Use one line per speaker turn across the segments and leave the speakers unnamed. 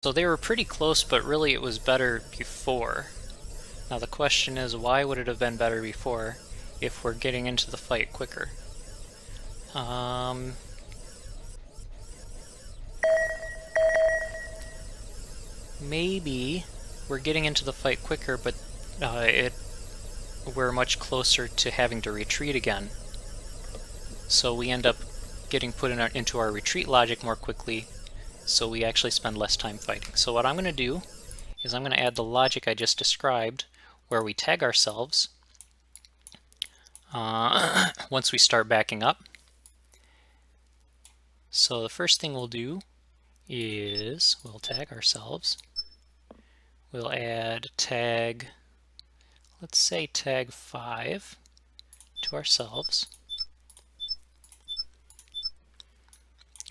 So they were pretty close, but really it was better before. Now the question is, why would it have been better before if we're getting into the fight quicker? Maybe we're getting into the fight quicker, but we're much closer to having to retreat again. So we end up getting put into our retreat logic more quickly, so we actually spend less time fighting. So what I'm going to do is I'm going to add the logic I just described, where we tag ourselves once we start backing up. So the first thing we'll do is we'll tag ourselves. We'll add tag, let's say tag 5 to ourselves.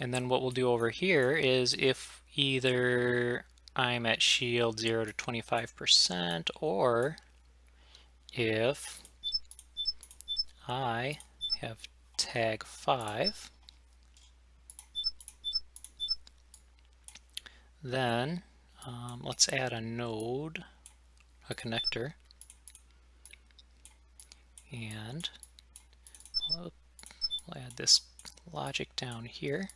And then what we'll do over here is if either I'm at shield 0 to 25%, or if I have tag 5, then let's add a node, a connector, and we'll add this logic down here.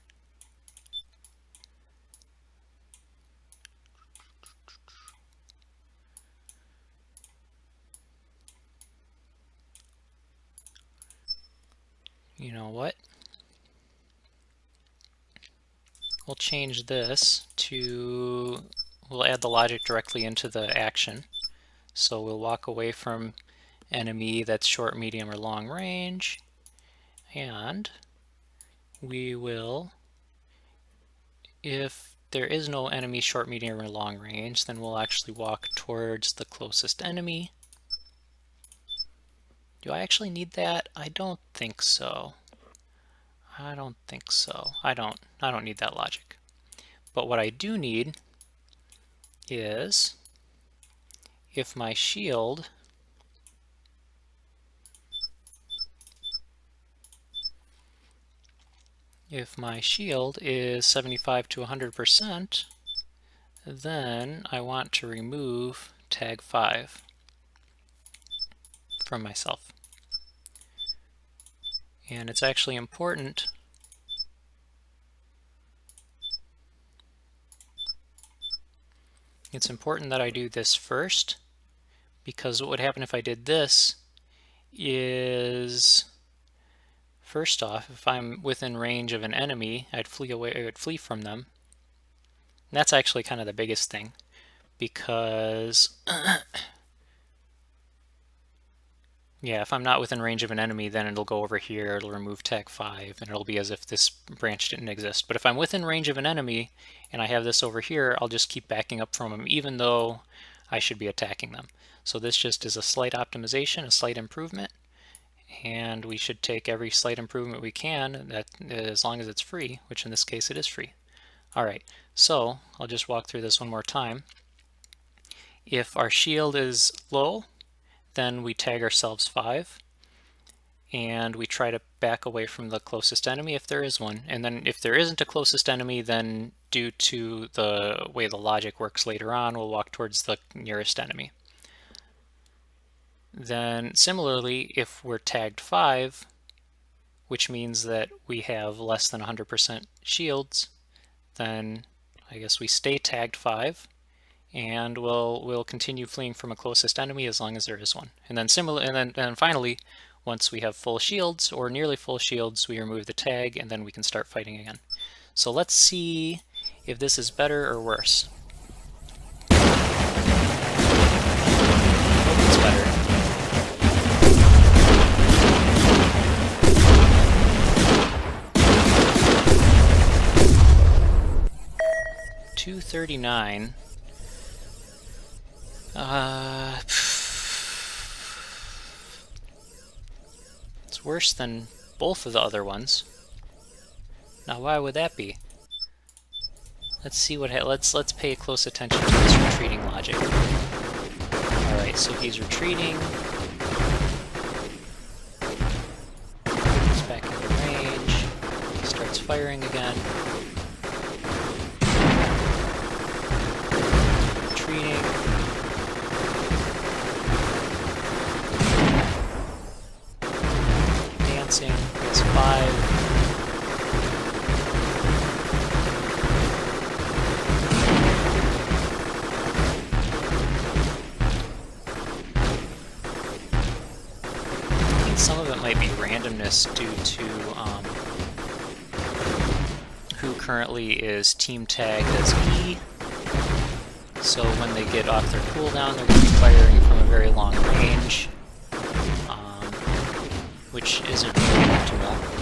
You know what? We'll change this to, we'll add the logic directly into the action. So we'll walk away from enemy that's short, medium, or long range, and we will, if there is no enemy short, medium, or long range, then we'll actually walk towards the closest enemy. Do I actually need that? I don't think so. I don't think so. I don't need that logic. But what I do need is if my shield is 75 to 100%, then I want to remove tag 5 from myself. And it's actually important that I do this first, because what would happen if I did this is, first off, if I'm within range of an enemy, I'd flee away, I would flee from them. And that's actually kind of the biggest thing, because yeah, if I'm not within range of an enemy, then it'll go over here, it'll remove tag 5, and it'll be as if this branch didn't exist. But if I'm within range of an enemy, and I have this over here, I'll just keep backing up from them, even though I should be attacking them. So this just is a slight optimization, a slight improvement, and we should take every slight improvement we can, that as long as it's free, which in this case it is free. Alright, so I'll just walk through this one more time. If our shield is low, then we tag ourselves 5, and we try to back away from the closest enemy if there is one. And then if there isn't a closest enemy, then due to the way the logic works later on, we'll walk towards the nearest enemy. Then similarly, if we're tagged 5, which means that we have less than 100% shields, then I guess we stay tagged 5, and we'll continue fleeing from a closest enemy as long as there is one. And then finally, once we have full shields or nearly full shields, we remove the tag, and then we can start fighting again. So let's see if this is better or worse. I hope it's better. $239. It's worse than both of the other ones. Now, why would that be? Let's see what. Let's pay close attention to this retreating logic. All right, so he's retreating. He's back into range. He starts firing again. might be randomness due to who currently is team tagged as E. So when they get off their cooldown, they're going to be firing from a very long range, which isn't really optimal.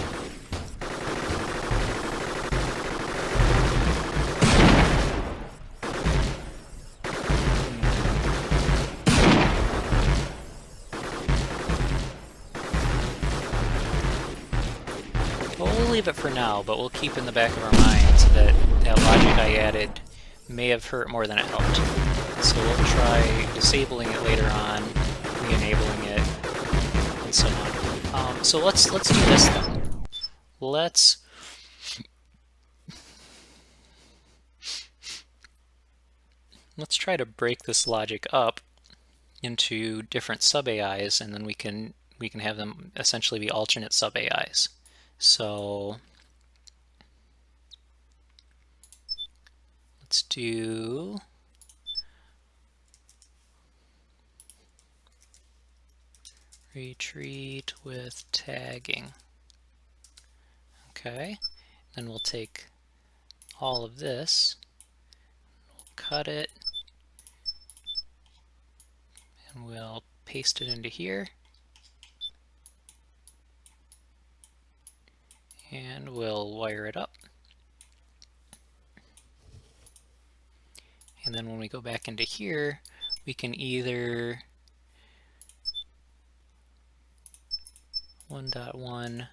We'll leave it for now, but we'll keep in the back of our minds that that logic I added may have hurt more than it helped. So we'll try disabling it later on, re-enabling it, and so on. So let's do this then. Let's try to break this logic up into different sub-AIs, and then we can have them essentially be alternate sub-AIs. So let's do retreat with tagging. Okay, then we'll take all of this, we'll cut it, and we'll paste it into here. And we'll wire it up. And then when we go back into here, we can either 1.1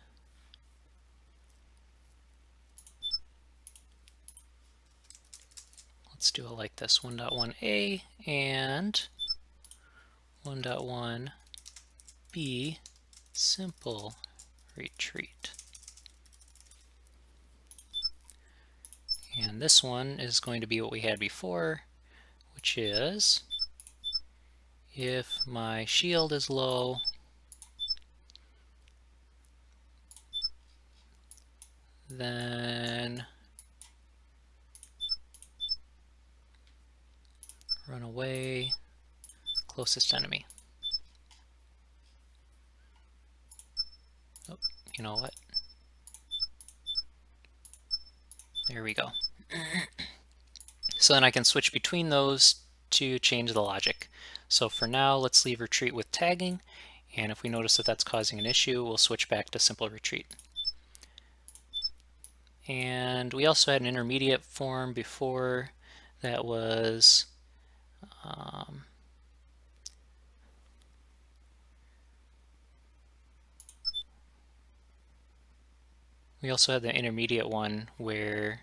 let's do it like this, 1.1a and 1.1b simple retreat. And this one is going to be what we had before, which is if my shield is low, then run away, closest enemy. Oh, you know what? There we go. So then I can switch between those to change the logic. So for now, let's leave retreat with tagging, and if we notice that that's causing an issue, we'll switch back to simple retreat. And we also had an intermediate form before that was we also had the intermediate one where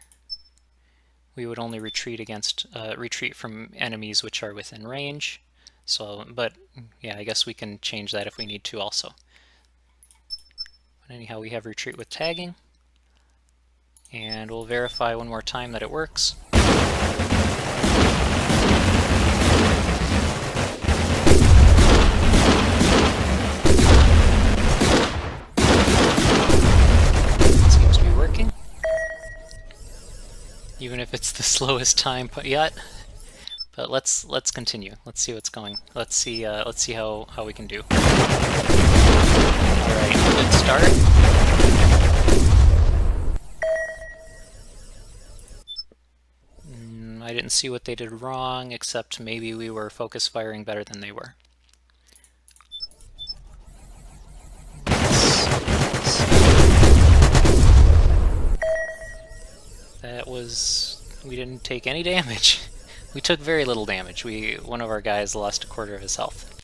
we would only retreat against retreat from enemies which are within range. So, but yeah, I guess we can change that if we need to also. But anyhow, we have retreat with tagging, and we'll verify one more time that it works. Even if it's the slowest time yet, but let's continue. Let's see what's going. Let's see how we can do. All right, good start. I didn't see what they did wrong, except maybe we were focus firing better than they were. That was, we didn't take any damage. We took very little damage. One of our guys lost a quarter of his health.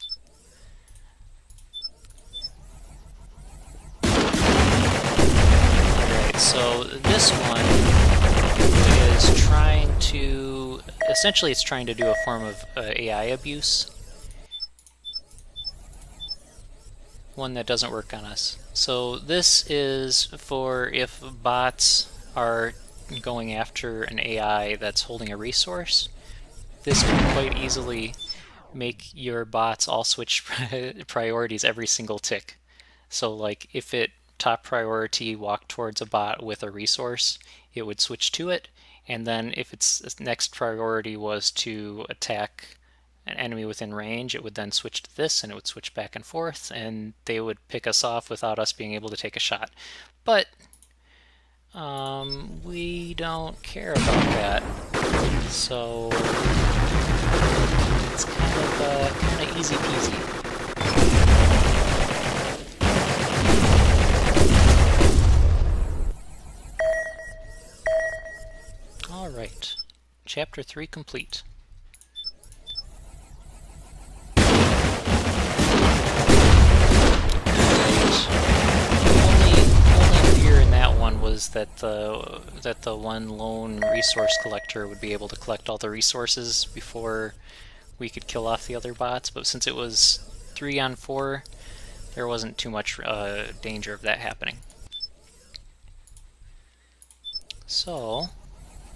Alright, so this one is trying to, essentially it's trying to do a form of AI abuse. One that doesn't work on us. So this is for if bots are going after an AI that's holding a resource. This can quite easily make your bots all switch priorities every single tick. So like if it top priority walked towards a bot with a resource, it would switch to it, and then if its next priority was to attack an enemy within range, it would then switch to this, and it would switch back and forth, and they would pick us off without us being able to take a shot. But we don't care about that, so it's kind of easy peasy. All right, Chapter 3 complete. Was that the one lone resource collector would be able to collect all the resources before we could kill off the other bots, but since it was 3 on 4, there wasn't too much danger of that happening. So,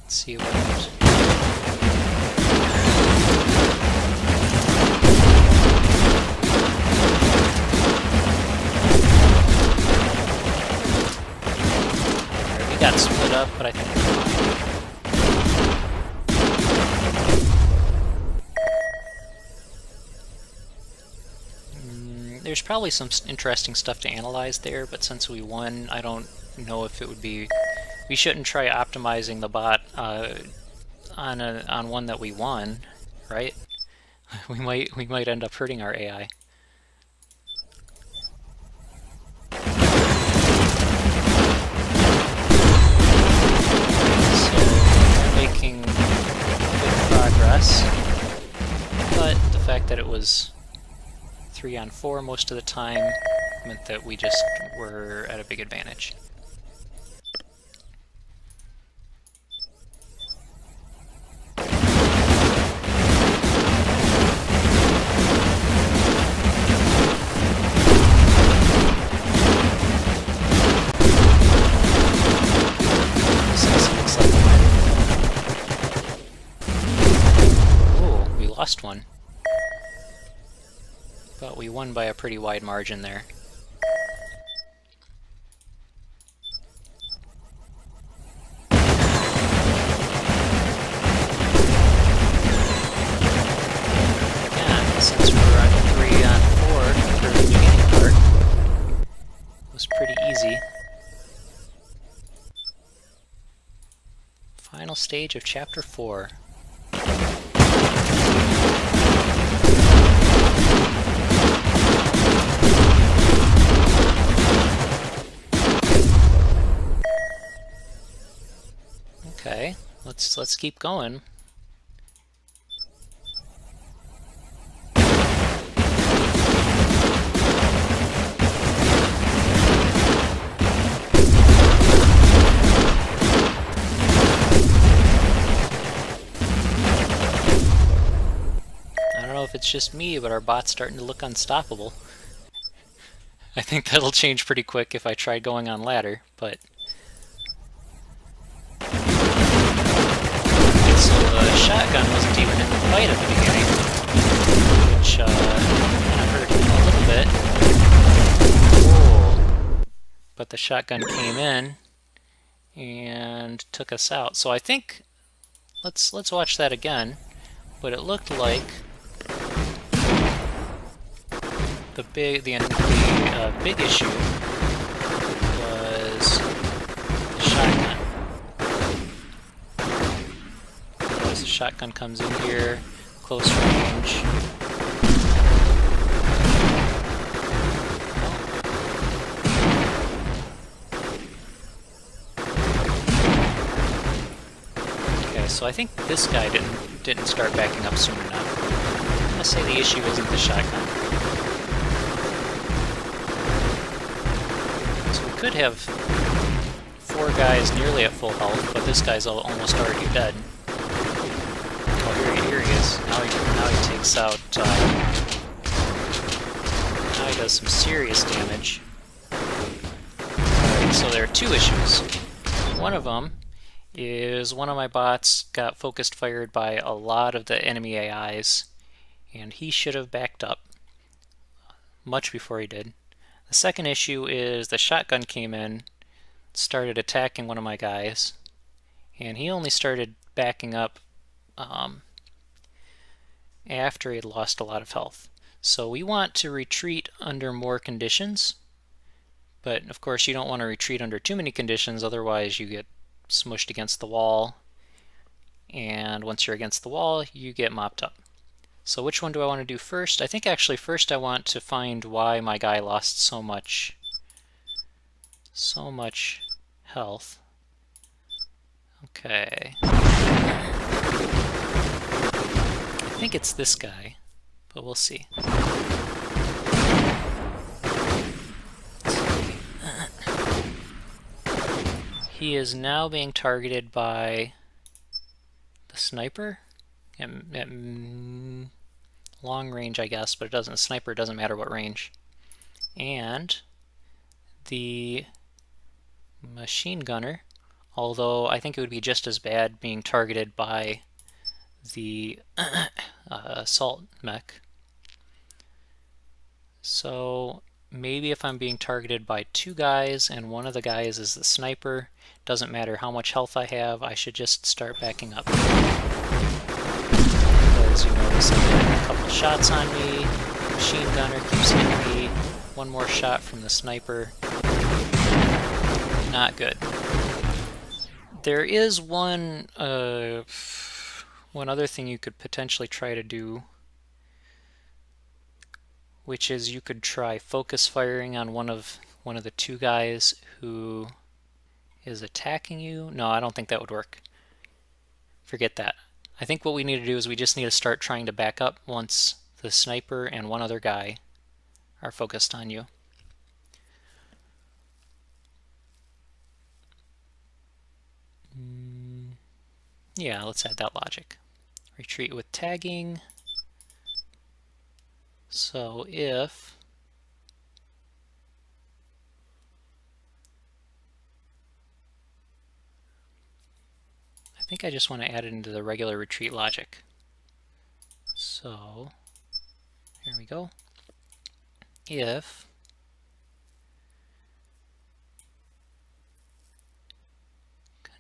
let's see what... got split up, but I think there's probably some interesting stuff to analyze there, but since we won, I don't know if it would be... We shouldn't try optimizing the bot on one that we won, right? We might end up hurting our AI. Making good progress, but the fact that it was 3 on 4 most of the time meant that we just were at a big advantage. Lost one, but we won by a pretty wide margin there. Again, since we were on 3 on 4 for the beginning part, it was pretty easy. Final stage of Chapter 4. Okay, let's keep going. I don't know if it's just me, but our bot's starting to look unstoppable. I think that'll change pretty quick if I try going on ladder, but... So the shotgun wasn't even in the fight at the beginning, which kind of hurt him a little bit. Whoa. But the shotgun came in and took us out. So I think let's watch that again. But it looked like the big issue was the shotgun. As the shotgun comes in here, close range. Okay, so I think this guy didn't start backing up soon enough. I'm gonna say the issue isn't the shotgun. So we could have 4 guys nearly at full health, but this guy's almost already dead. Oh, here he is. Now he takes out. Now he does some serious damage. Alright, so there are 2 issues. One of them is one of my bots got focused fired by a lot of the enemy AIs, and he should have backed up much before he did. The second issue is the shotgun came in, started attacking one of my guys, and he only started backing up after he had lost a lot of health. So we want to retreat under more conditions, but of course you don't want to retreat under too many conditions, otherwise you get smushed against the wall, and once you're against the wall you get mopped up. So which one do I want to do first? I think actually first I want to find why my guy lost so much health. Okay. I think it's this guy, but we'll see. He is now being targeted by the sniper at long range, I guess, but it doesn't. Sniper doesn't matter what range, and the machine gunner. Although I think it would be just as bad being targeted by the assault mech. So maybe if I'm being targeted by two guys and one of the guys is the sniper, doesn't matter how much health I have, I should just start backing up. Because you notice I'm getting a couple shots on me, machine gunner keeps hitting me, one more shot from the sniper. Not good. There is one other thing you could potentially try to do, which is you could try focus firing on one of the two guys who is attacking you. No, I don't think that would work. Forget that. I think what we need to do is we just need to start trying to back up once the sniper and one other guy are focused on you. Yeah, let's add that logic. Retreat with tagging. So if I think I just want to add it into the regular retreat logic. So here we go. If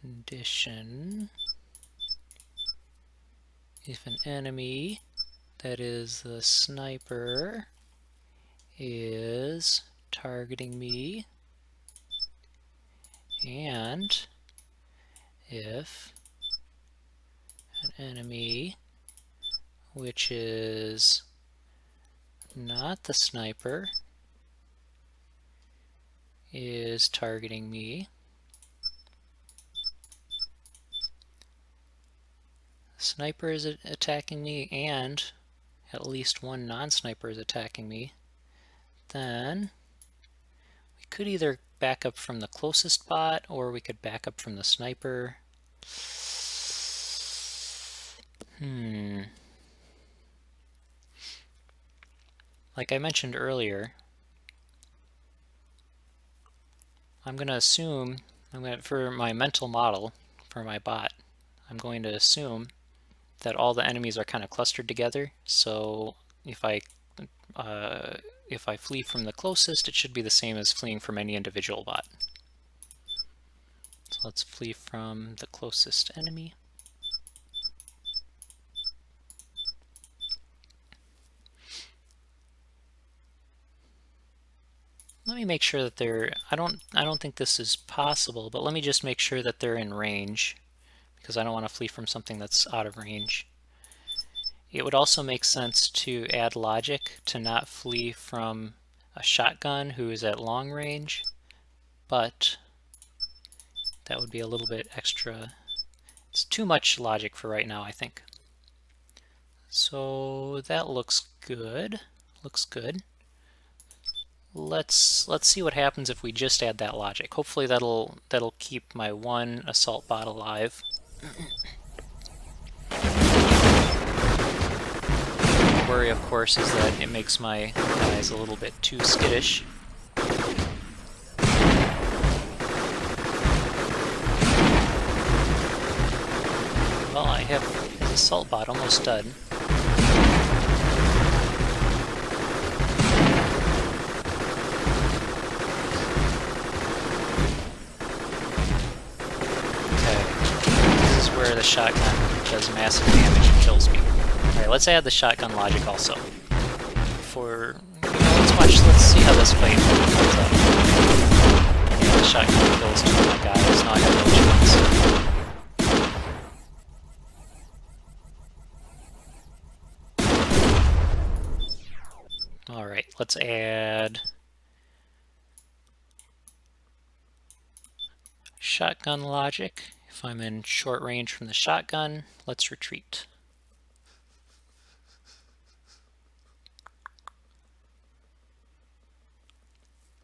condition, if an enemy that is the sniper is targeting me, and if an enemy which is not the sniper is targeting me, the sniper is attacking me and at least one non-sniper is attacking me, then we could either back up from the closest bot or we could back up from the sniper. Like I mentioned earlier, I'm going to assume, for my mental model, for my bot, I'm going to assume that all the enemies are kind of clustered together. So if I flee from the closest, it should be the same as fleeing from any individual bot. So let's flee from the closest enemy. Let me make sure that they're, I don't think this is possible, but let me just make sure that they're in range, because I don't want to flee from something that's out of range. It would also make sense to add logic to not flee from a shotgun who is at long range, but that would be a little bit extra. It's too much logic for right now, I think. So that looks good. Looks good. Let's see what happens if we just add that logic. Hopefully that'll keep my one assault bot alive. The worry, of course, is that it makes my guys a little bit too skittish. Well, I have his assault bot almost done. Where the shotgun does massive damage. kills me. Alright, let's add the shotgun logic also. Let's see how this fight ends up. Yeah, the shotgun kills two of my guys, now I got no chance. Alright, let's add shotgun logic. If I'm in short range from the shotgun, let's retreat.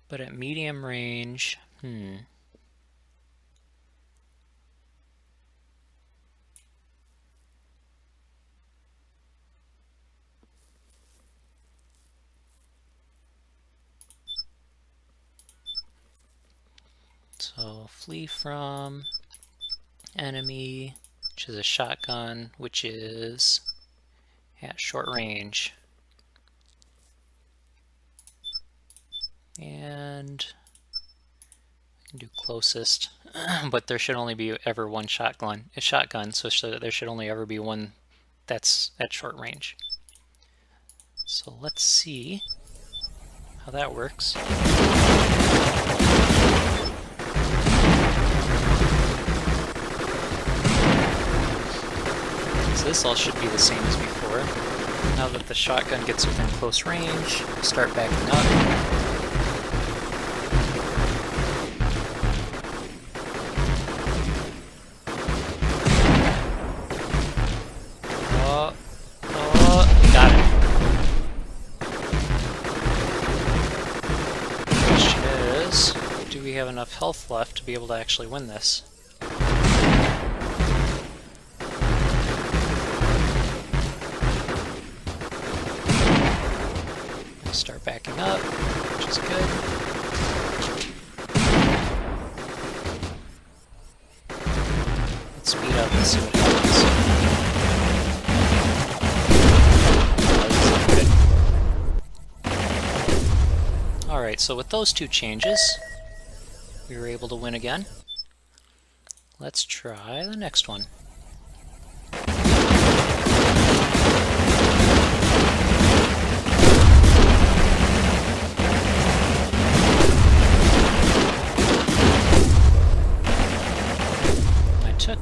But at medium range, So flee from enemy, which is a shotgun, which is at short range. And I can do closest, but there should only be ever one shotgun, so there should only ever be one that's at short range. So let's see how that works. So this all should be the same as before. Now that the shotgun gets within close range, start backing up. Have enough health left to be able to actually win this. Start backing up, which is good. Let's speed up and see what happens. Alright, so with those two changes, we were able to win again. Let's try the next one.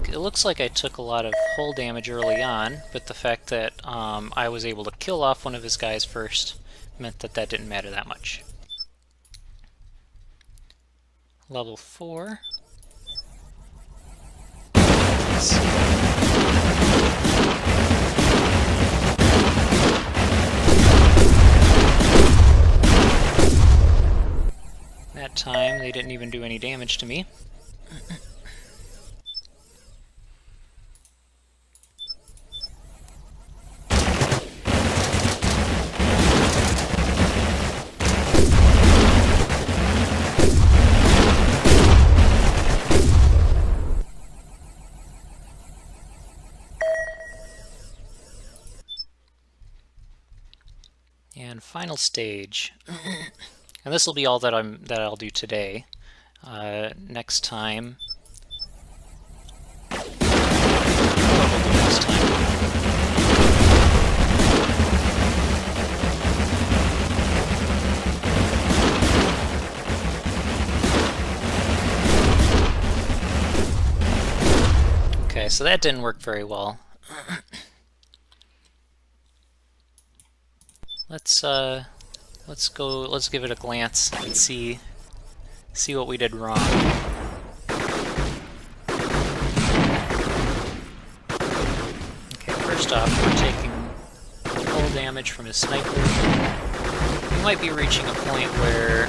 It looks like I took a lot of hull damage early on, but the fact that I was able to kill off one of his guys first meant that didn't matter that much. Level 4. That time they didn't even do any damage to me. And final stage, and this will be all that I'll do today. Next time, Okay, so that didn't work very well. Let's give it a glance and see what we did wrong. Okay, first off, we're taking full damage from his sniper. We might be reaching a point where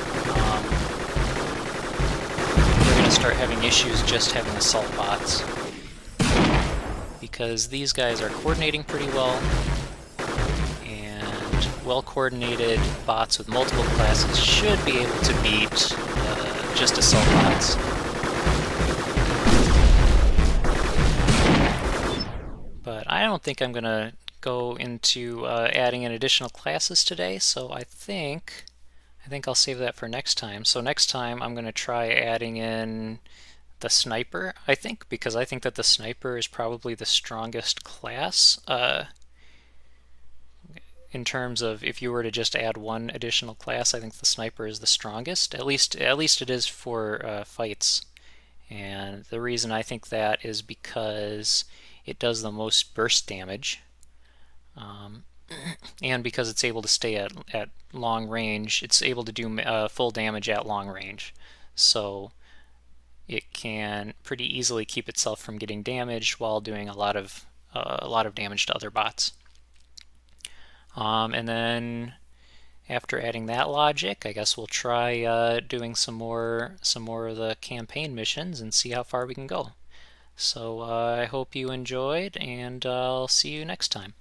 we're going to start having issues just having assault bots, because these guys are coordinating pretty well. Well-coordinated bots with multiple classes should be able to beat just assault bots. But I don't think I'm going to go into adding in additional classes today, so I think I'll save that for next time. So next time I'm going to try adding in The sniper, I think, because I think that the sniper is probably the strongest class. In terms of if you were to just add one additional class, I think the sniper is the strongest. At least it is for fights. And the reason I think that is because it does the most burst damage, um, and because it's able to stay at long range. It's able to do full damage at long range. So it can pretty easily keep itself from getting damaged while doing a lot of damage to other bots. And then after adding that logic, I guess we'll try doing some more of the campaign missions and see how far we can go. So I hope you enjoyed, and I'll see you next time.